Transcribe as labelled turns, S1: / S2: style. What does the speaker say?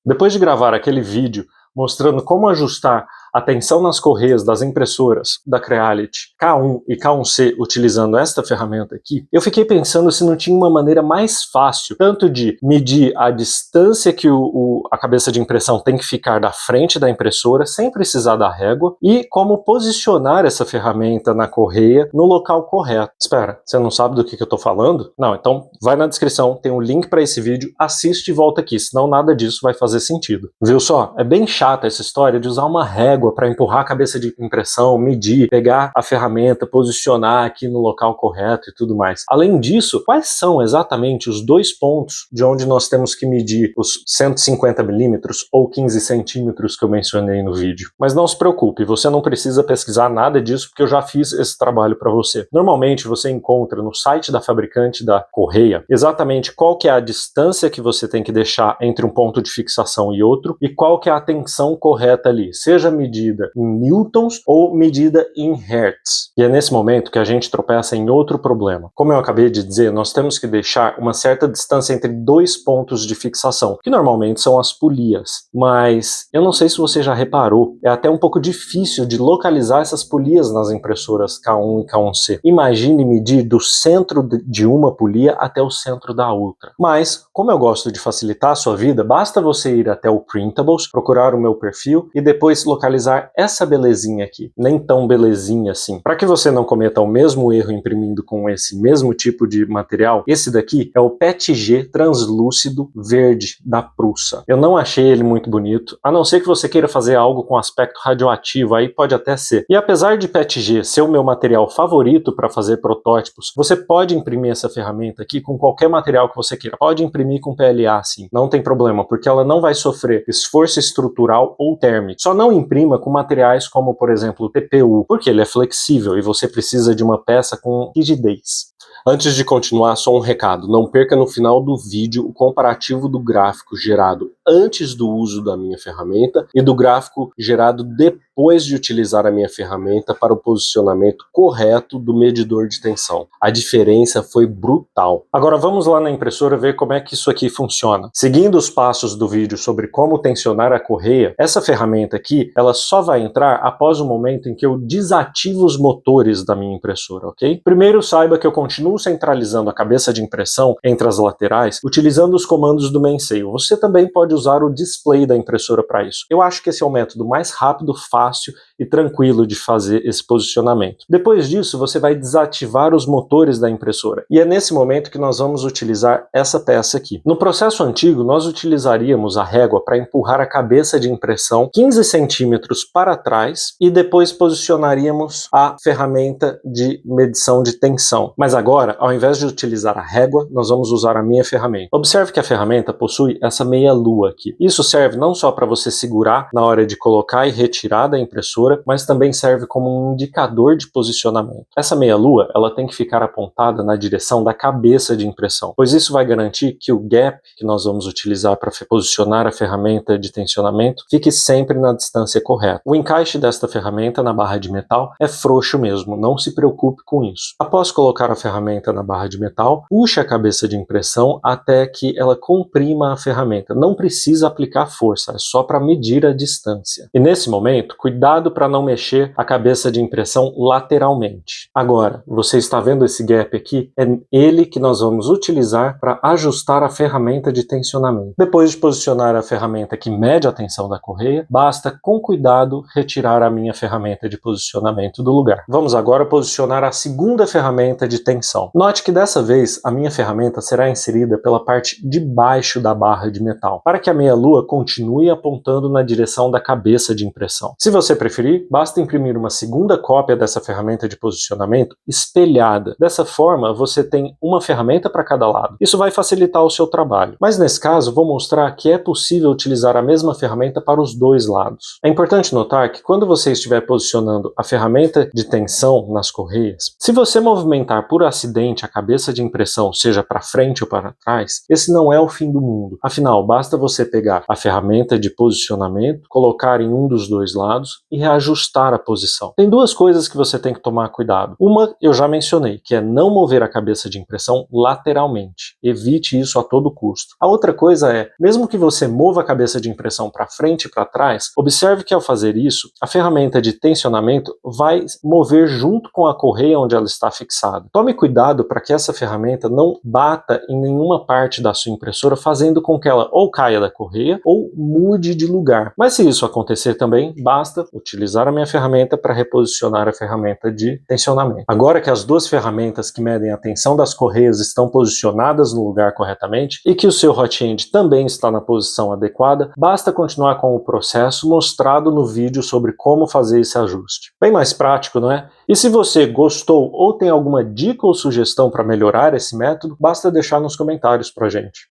S1: Depois de gravar aquele vídeo mostrando como ajustar a tensão nas correias das impressoras da Creality K1 e K1C utilizando esta ferramenta aqui, eu fiquei pensando se não tinha uma maneira mais fácil, tanto de medir a distância que a cabeça de impressão tem que ficar da frente da impressora, sem precisar da régua, e como posicionar essa ferramenta na correia no local correto. Espera, você não sabe do que eu estou falando? Não, então vai na descrição, tem um link para esse vídeo, assiste e volta aqui, senão nada disso vai fazer sentido. Viu só? É bem chata essa história de usar uma régua para empurrar a cabeça de impressão, medir, pegar a ferramenta, posicionar aqui no local correto e tudo mais. Além disso, quais são exatamente os dois pontos de onde nós temos que medir os 150 milímetros ou 15 centímetros que eu mencionei no vídeo? Mas não se preocupe, você não precisa pesquisar nada disso porque eu já fiz esse trabalho para você. Normalmente você encontra no site da fabricante da correia exatamente qual que é a distância que você tem que deixar entre um ponto de fixação e outro e qual que é a tensão correta ali, seja medida em newtons ou medida em hertz. E é nesse momento que a gente tropeça em outro problema. Como eu acabei de dizer, nós temos que deixar uma certa distância entre dois pontos de fixação, que normalmente são as polias. Mas eu não sei se você já reparou, é até um pouco difícil de localizar essas polias nas impressoras K1 e K1C. Imagine medir do centro de uma polia até o centro da outra. Mas, como eu gosto de facilitar a sua vida, basta você ir até o Printables, procurar o meu perfil e depois localizar essa belezinha aqui, nem tão belezinha assim. Para que você não cometa o mesmo erro imprimindo com esse mesmo tipo de material, esse daqui é o PETG translúcido verde da Prusa. Eu não achei ele muito bonito, a não ser que você queira fazer algo com aspecto radioativo, aí pode até ser. E apesar de PETG ser o meu material favorito para fazer protótipos, você pode imprimir essa ferramenta aqui com qualquer material que você queira. Pode imprimir com PLA sim, não tem problema, porque ela não vai sofrer esforço estrutural ou térmico. Só não imprima com materiais como, por exemplo, o TPU, porque ele é flexível e você precisa de uma peça com rigidez. Antes de continuar, só um recado, não perca no final do vídeo o comparativo do gráfico gerado antes do uso da minha ferramenta e do gráfico gerado depois de utilizar a minha ferramenta para o posicionamento correto do medidor de tensão. A diferença foi brutal. Agora vamos lá na impressora ver como é que isso aqui funciona. Seguindo os passos do vídeo sobre como tensionar a correia, essa ferramenta aqui, ela só vai entrar após o momento em que eu desativo os motores da minha impressora, ok? Primeiro saiba que eu continuo centralizando a cabeça de impressão entre as laterais, utilizando os comandos do Mensail. Você também pode usar o display da impressora para isso. Eu acho que esse é o método mais rápido, fácil e tranquilo de fazer esse posicionamento. Depois disso, você vai desativar os motores da impressora. E é nesse momento que nós vamos utilizar essa peça aqui. No processo antigo, nós utilizaríamos a régua para empurrar a cabeça de impressão 15 centímetros para trás e depois posicionaríamos a ferramenta de medição de tensão. Mas agora, ao invés de utilizar a régua, nós vamos usar a minha ferramenta. Observe que a ferramenta possui essa meia-lua aqui. Isso serve não só para você segurar na hora de colocar e retirar da impressora, mas também serve como um indicador de posicionamento. Essa meia-lua, ela tem que ficar apontada na direção da cabeça de impressão, pois isso vai garantir que o gap que nós vamos utilizar para posicionar a ferramenta de tensionamento fique sempre na distância correta. O encaixe desta ferramenta na barra de metal é frouxo mesmo, não se preocupe com isso. Após colocar a ferramenta na barra de metal, puxe a cabeça de impressão até que ela comprima a ferramenta. Não precisa aplicar força, é só para medir a distância. E nesse momento, cuidado para não mexer a cabeça de impressão lateralmente. Agora, você está vendo esse gap aqui? É ele que nós vamos utilizar para ajustar a ferramenta de tensionamento. Depois de posicionar a ferramenta que mede a tensão da correia, basta, com cuidado, retirar a minha ferramenta de posicionamento do lugar. Vamos agora posicionar a segunda ferramenta de tensão. Note que dessa vez a minha ferramenta será inserida pela parte de baixo da barra de metal, para que a meia-lua continue apontando na direção da cabeça de impressão. Se você preferir, basta imprimir uma segunda cópia dessa ferramenta de posicionamento espelhada. Dessa forma, você tem uma ferramenta para cada lado. Isso vai facilitar o seu trabalho. Mas nesse caso, vou mostrar que é possível utilizar a mesma ferramenta para os dois lados. É importante notar que quando você estiver posicionando a ferramenta de tensão nas correias, se você movimentar por acidente a cabeça de impressão, seja para frente ou para trás, esse não é o fim do mundo. Afinal, basta você pegar a ferramenta de posicionamento, colocar em um dos dois lados tensionados e reajustar a posição. Tem duas coisas que você tem que tomar cuidado. Uma, eu já mencionei, que é não mover a cabeça de impressão lateralmente. Evite isso a todo custo. A outra coisa é, mesmo que você mova a cabeça de impressão para frente e para trás, observe que ao fazer isso, a ferramenta de tensionamento vai mover junto com a correia onde ela está fixada. Tome cuidado para que essa ferramenta não bata em nenhuma parte da sua impressora, fazendo com que ela ou caia da correia ou mude de lugar. Mas se isso acontecer também, basta utilizar a minha ferramenta para reposicionar a ferramenta de tensionamento. Agora que as duas ferramentas que medem a tensão das correias estão posicionadas no lugar corretamente e que o seu hot end também está na posição adequada, basta continuar com o processo mostrado no vídeo sobre como fazer esse ajuste. Bem mais prático, não é? E se você gostou ou tem alguma dica ou sugestão para melhorar esse método, basta deixar nos comentários pra gente.